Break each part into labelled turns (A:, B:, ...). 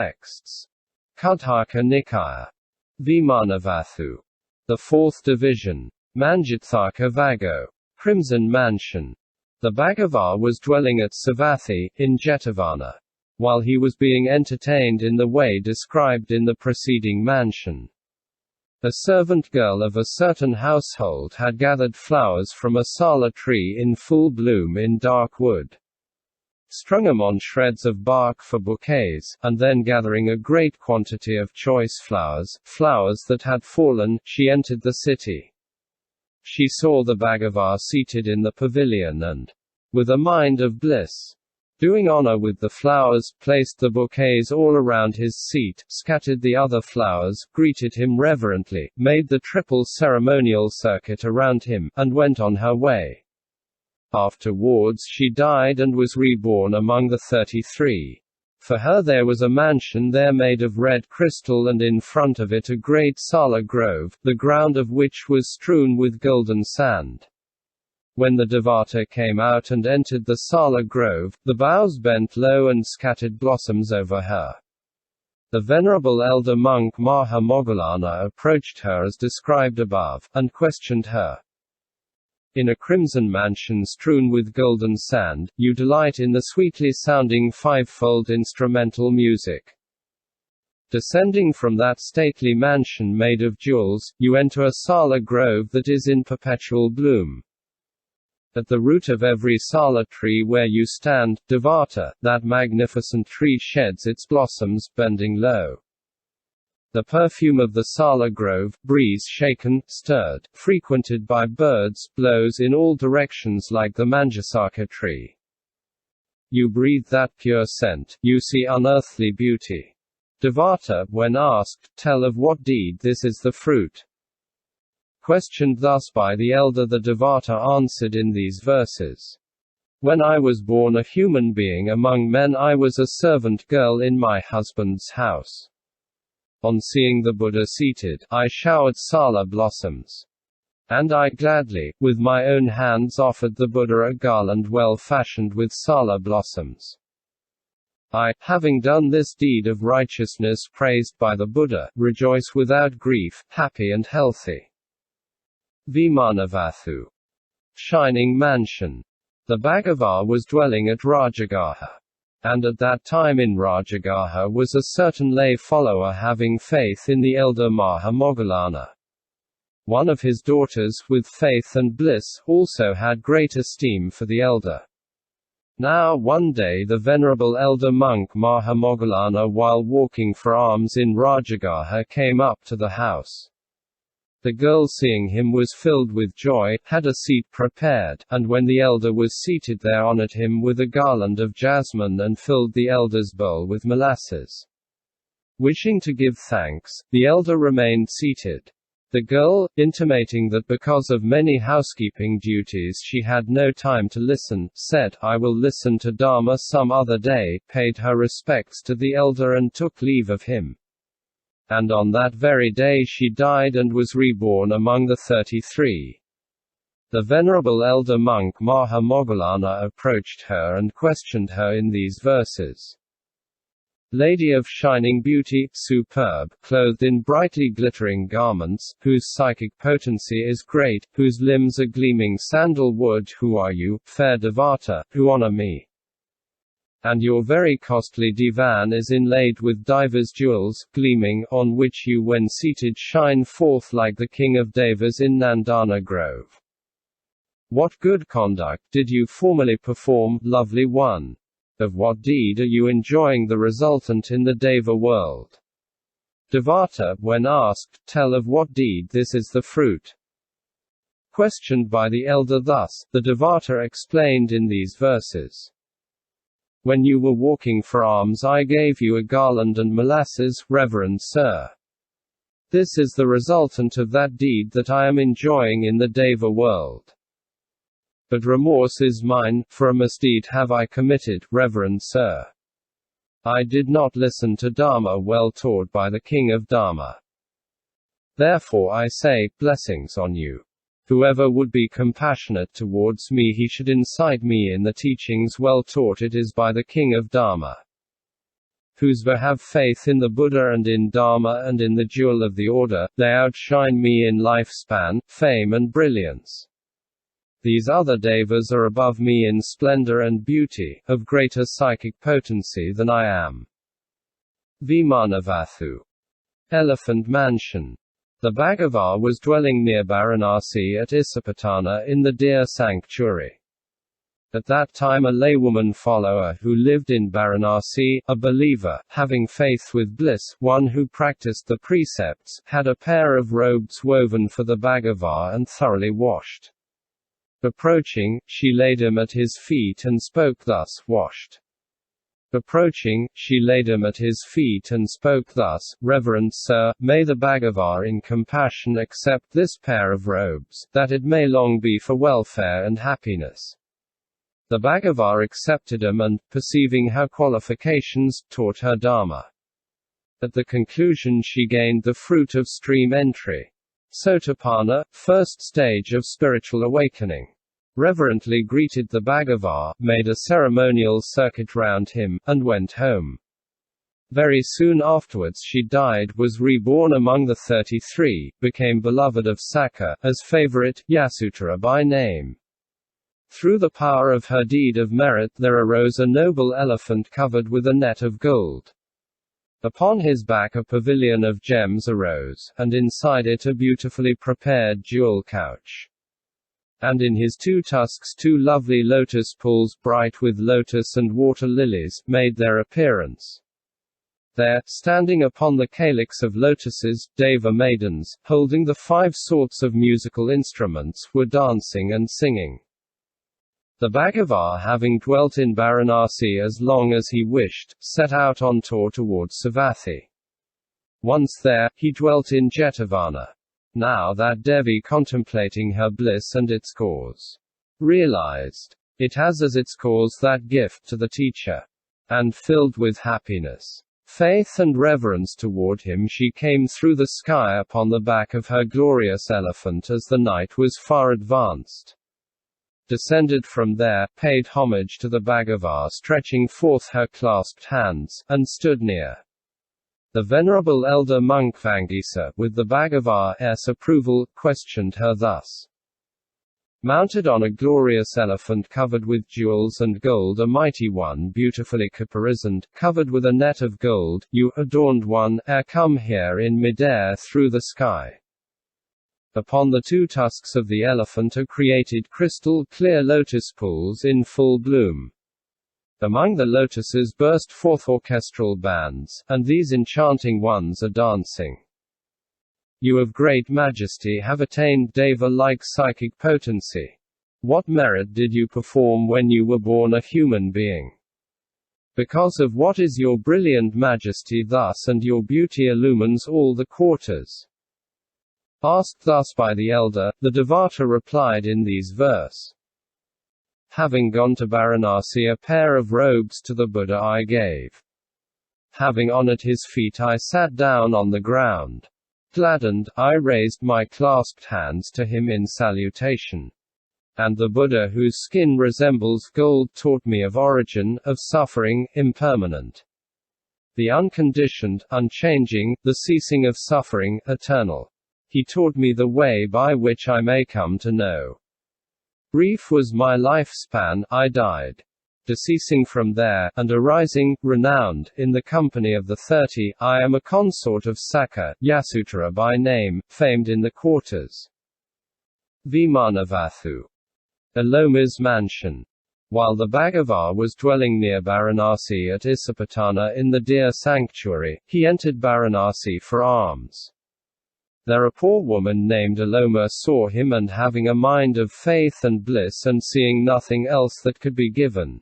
A: Texts. Khuddhaka Nikàya. Vimanavathu. The Fourth Division. Manjitthaka Vago. Crimson Mansion. The Bhagava was dwelling at Savathi, in Jetavana, while he was being entertained in the way described in the preceding mansion. A servant girl of a certain household had gathered flowers from a sala tree in full bloom in dark wood, strung them on shreds of bark for bouquets, and then gathering a great quantity of choice flowers, flowers that had fallen, she entered the city. She saw the Bhagava seated in the pavilion and, with a mind of bliss, doing honor with the flowers, placed the bouquets all around his seat, scattered the other flowers, greeted him reverently, made the triple ceremonial circuit around him, and went on her way. Afterwards she died and was reborn among the 33. For her there was a mansion there made of red crystal, and in front of it a great sala grove, the ground of which was strewn with golden sand. When the Devata came out and entered the sala grove, the boughs bent low and scattered blossoms over her. The venerable Elder Monk Maha-Moggallana approached her as described above, and questioned her. In a crimson mansion strewn with golden sand, you delight in the sweetly sounding fivefold instrumental music. Descending from that stately mansion made of jewels, you enter a sala grove that is in perpetual bloom. At the root of every sala tree where you stand, Devata, that magnificent tree sheds its blossoms, bending low. The perfume of the sala grove, breeze shaken, stirred, frequented by birds, blows in all directions like the manjasaka tree. You breathe that pure scent, you see unearthly beauty. Devata, when asked, tell of what deed this is the fruit. Questioned thus by the elder, the Devata answered in these verses. When I was born a human being among men, I was a servant girl in my husband's house. On seeing the Buddha seated, I showered sala blossoms. And I gladly, with my own hands, offered the Buddha a garland well fashioned with sala blossoms. I, having done this deed of righteousness praised by the Buddha, rejoice without grief, happy and healthy. Vimanavathu. Shining Mansion. The Bhagava was dwelling at Rajagaha. And at that time in Rajagaha was a certain lay follower having faith in the Elder Maha-Moggallana. One of his daughters, with faith and bliss, also had great esteem for the elder. Now one day the venerable Elder Monk Maha-Moggallana, while walking for alms in Rajagaha, came up to the house. The girl, seeing him, was filled with joy, had a seat prepared, and when the elder was seated there, honored him with a garland of jasmine and filled the elder's bowl with molasses. Wishing to give thanks, the elder remained seated. The girl, intimating that because of many housekeeping duties she had no time to listen, said, I will listen to Dharma some other day, paid her respects to the elder and took leave of him. And on that very day she died and was reborn among the 33. The venerable Elder Monk Maha-Moggallana approached her and questioned her in these verses. Lady of shining beauty, superb, clothed in brightly glittering garments, whose psychic potency is great, whose limbs are gleaming sandal wood, who are you, fair Devata, who honor me? And your very costly divan is inlaid with divers jewels, gleaming, on which you when seated shine forth like the king of devas in Nandana grove. What good conduct did you formerly perform, lovely one? Of what deed are you enjoying the resultant in the deva world? Devata, when asked, tell of what deed this is the fruit. Questioned by the elder thus, the Devata explained in these verses. When you were walking for alms I gave you a garland and molasses, reverend sir. This is the resultant of that deed that I am enjoying in the deva world. But remorse is mine, for a misdeed have I committed, reverend sir. I did not listen to Dharma well taught by the king of Dharma. Therefore I say, blessings on you. Whoever would be compassionate towards me, he should incite me in the teachings well taught it is by the king of Dharma. whose have faith in the Buddha and in Dharma and in the jewel of the order, they outshine me in lifespan, fame and brilliance. These other devas are above me in splendor and beauty, of greater psychic potency than I am. Vimanavathu. Elephant Mansion. The Bhagava was dwelling near Varanasi at Isipatana in the deer sanctuary. At that time a laywoman follower who lived in Varanasi, a believer, having faith with bliss, one who practiced the precepts, had a pair of robes woven for the Bhagava and thoroughly washed. Approaching, she laid him at his feet and spoke thus, washed. Approaching, she laid him at his feet and spoke thus, Reverend Sir, may the Bhagava in compassion accept this pair of robes, that it may long be for welfare and happiness. The Bhagava accepted him and, perceiving her qualifications, taught her Dharma. At the conclusion she gained the fruit of stream entry. Sotapanna, first stage of spiritual awakening. Reverently greeted the Bhagava, made a ceremonial circuit round him, and went home. Very soon afterwards she died, was reborn among the 33, became beloved of Sakka, as favorite, Yasudhara by name. Through the power of her deed of merit there arose a noble elephant covered with a net of gold. Upon his back a pavilion of gems arose, and inside it a beautifully prepared jewel couch. And in his two tusks 2 lovely lotus pools bright with lotus and water lilies, made their appearance. There, standing upon the calyx of lotuses, deva maidens, holding the 5 sorts of musical instruments, were dancing and singing. The Bhagava, having dwelt in Varanasi as long as he wished, set out on tour towards Savathi. Once there, he dwelt in Jetavana. Now that Devi, contemplating her bliss and its cause, realized it has as its cause that gift to the teacher, and filled with happiness, faith and reverence toward him she came through the sky upon the back of her glorious elephant as the night was far advanced. Descended from there, paid homage to the Bhagava stretching forth her clasped hands, and stood near. The venerable Elder Monk Maha-Moggallana, with the Bhagava's approval, questioned her thus. Mounted on a glorious elephant covered with jewels and gold, a mighty one beautifully caparisoned, covered with a net of gold, you, adorned one, come here in mid-air through the sky. Upon the 2 tusks of the elephant are created crystal clear lotus pools in full bloom. Among the lotuses burst forth orchestral bands, and these enchanting ones are dancing. You of great majesty have attained deva-like psychic potency. What merit did you perform when you were born a human being? Because of what is your brilliant majesty thus and your beauty illumines all the quarters? Asked thus by the elder, the Devata replied in these verse. Having gone to Varanasi a pair of robes to the Buddha I gave. Having honored his feet I sat down on the ground. Gladdened, I raised my clasped hands to him in salutation. And the Buddha whose skin resembles gold taught me of origin, of suffering, impermanent. The unconditioned, unchanging, the ceasing of suffering, eternal. He taught me the way by which I may come to know. Brief was my lifespan, I died. Deceasing from there, and arising, renowned, in the company of the 30, I am a consort of Sakka, Yasudhara by name, famed in the quarters. Vimanavathu. Aloma's mansion. While the Bhagava was dwelling near Varanasi at Isipatana in the deer sanctuary, he entered Varanasi for alms. There a poor woman named Aloma saw him and having a mind of faith and bliss and seeing nothing else that could be given,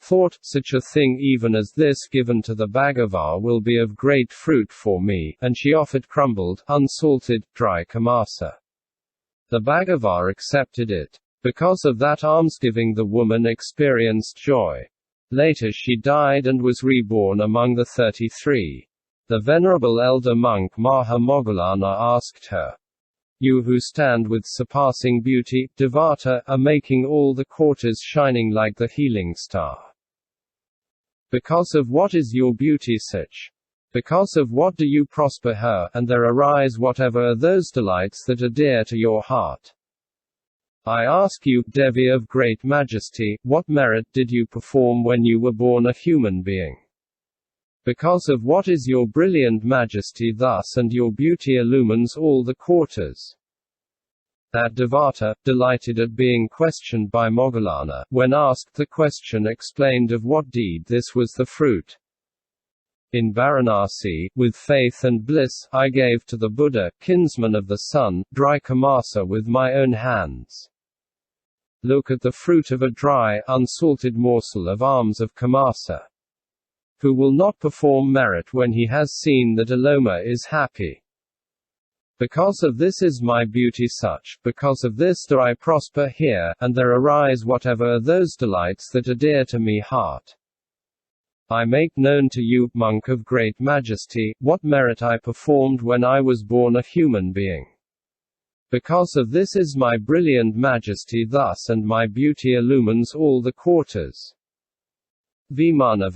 A: thought, such a thing even as this given to the Bhagava will be of great fruit for me, and she offered crumbled, unsalted, dry kamasa. The Bhagava accepted it. Because of that almsgiving the woman experienced joy. Later she died and was reborn among the 33. The venerable Elder Monk Maha-Moggallana asked her, you who stand with surpassing beauty, Devata, are making all the quarters shining like the healing star. Because of what is your beauty such? Because of what do you prosper her, and there arise whatever are those delights that are dear to your heart? I ask you, Devi of great majesty, what merit did you perform when you were born a human being? Because of what is your brilliant majesty thus, and your beauty illumines all the quarters? That Devata, delighted at being questioned by Moggallana, when asked the question explained of what deed this was the fruit. In Varanasi, with faith and bliss, I gave to the Buddha, kinsman of the sun, dry kamasa with my own hands. Look at the fruit of a dry, unsalted morsel of alms of kamasa. Who will not perform merit when he has seen that Aloma is happy? Because of this is my beauty such, because of this do I prosper here, and there arise whatever are those delights that are dear to me heart. I make known to you, monk of great majesty, what merit I performed when I was born a human being. Because of this is my brilliant majesty thus, and my beauty illumines all the quarters. Vimana.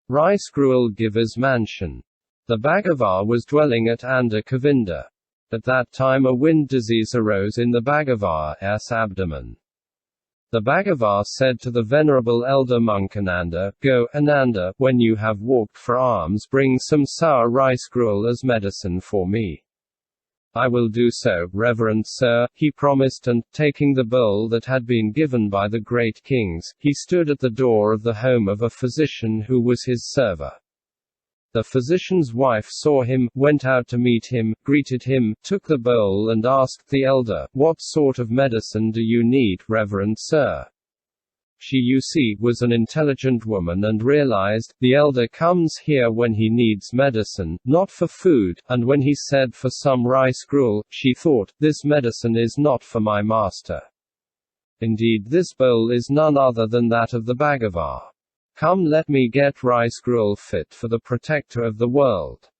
A: RICE-GRUEL-GIVER'S mansion. The Bhagava was dwelling at Andhakavinda. At that time a wind disease arose in the Bhagava's abdomen. The Bhagava said to the venerable Elder Monk Ananda, Go, Ananda, when you have walked for alms bring some sour rice gruel as medicine for me. I will do so, reverend sir, he promised, and, taking the bowl that had been given by the great kings, he stood at the door of the home of a physician who was his server. The physician's wife saw him, went out to meet him, greeted him, took the bowl and asked the elder, What sort of medicine do you need, reverend sir? She, you see, was an intelligent woman and realized, the elder comes here when he needs medicine, not for food, and when he said for some rice gruel, she thought, this medicine is not for my master. Indeed this bowl is none other than that of the Bhagava. Come, let me get rice gruel fit for the protector of the world.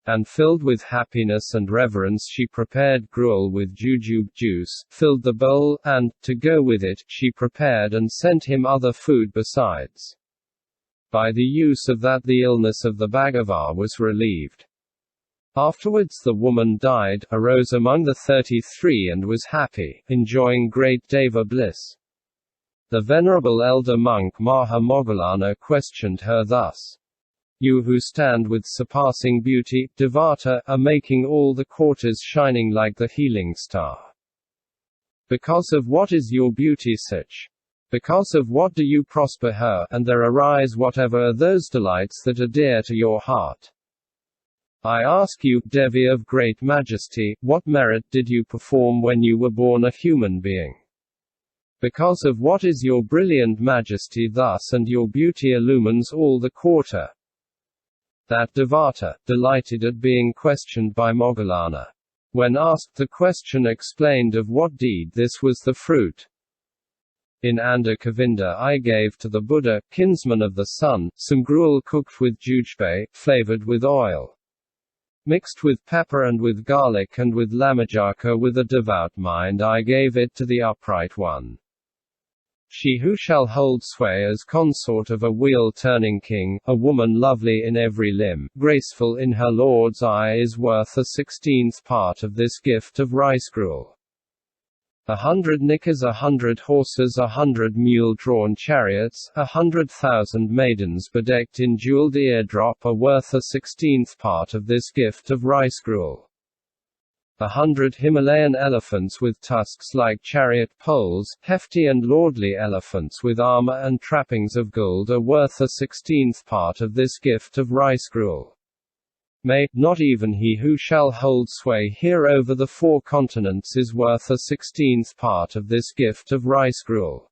A: And filled with happiness and reverence she prepared gruel with jujube juice, filled the bowl, and, to go with it, she prepared and sent him other food besides. By the use of that the illness of the Bhagava was relieved. Afterwards the woman died, arose among the 33 and was happy, enjoying great deva bliss. The venerable Elder Monk Maha-Moggallana questioned her thus. You who stand with surpassing beauty, Devata, are making all the quarters shining like the healing star. Because of what is your beauty such? Because of what do you prosper her, and there arise whatever are those delights that are dear to your heart? I ask you, Devi of great majesty, what merit did you perform when you were born a human being? Because of what is your brilliant majesty thus, and your beauty illumines all the quarter? That Devata, delighted at being questioned by Moggallana. When asked the question explained of what deed this was the fruit. In Andhakavinda I gave to the Buddha, kinsman of the sun, some gruel cooked with jujube, flavored with oil. Mixed with pepper and with garlic and with lamajaka with a devout mind I gave it to the upright one. She who shall hold sway as consort of a wheel-turning king, a woman lovely in every limb, graceful in her lord's eye is worth a 16th part of this gift of rice gruel. 100 Nikas, 100 horses, 100 mule-drawn chariots, 100,000 maidens bedecked in jeweled eardrop are worth a 16th part of this gift of rice gruel. 100 Himalayan elephants with tusks like chariot poles, hefty and lordly elephants with armor and trappings of gold are worth a 16th part of this gift of rice gruel. May, not even he who shall hold sway here over the 4 continents is worth a 16th part of this gift of rice gruel.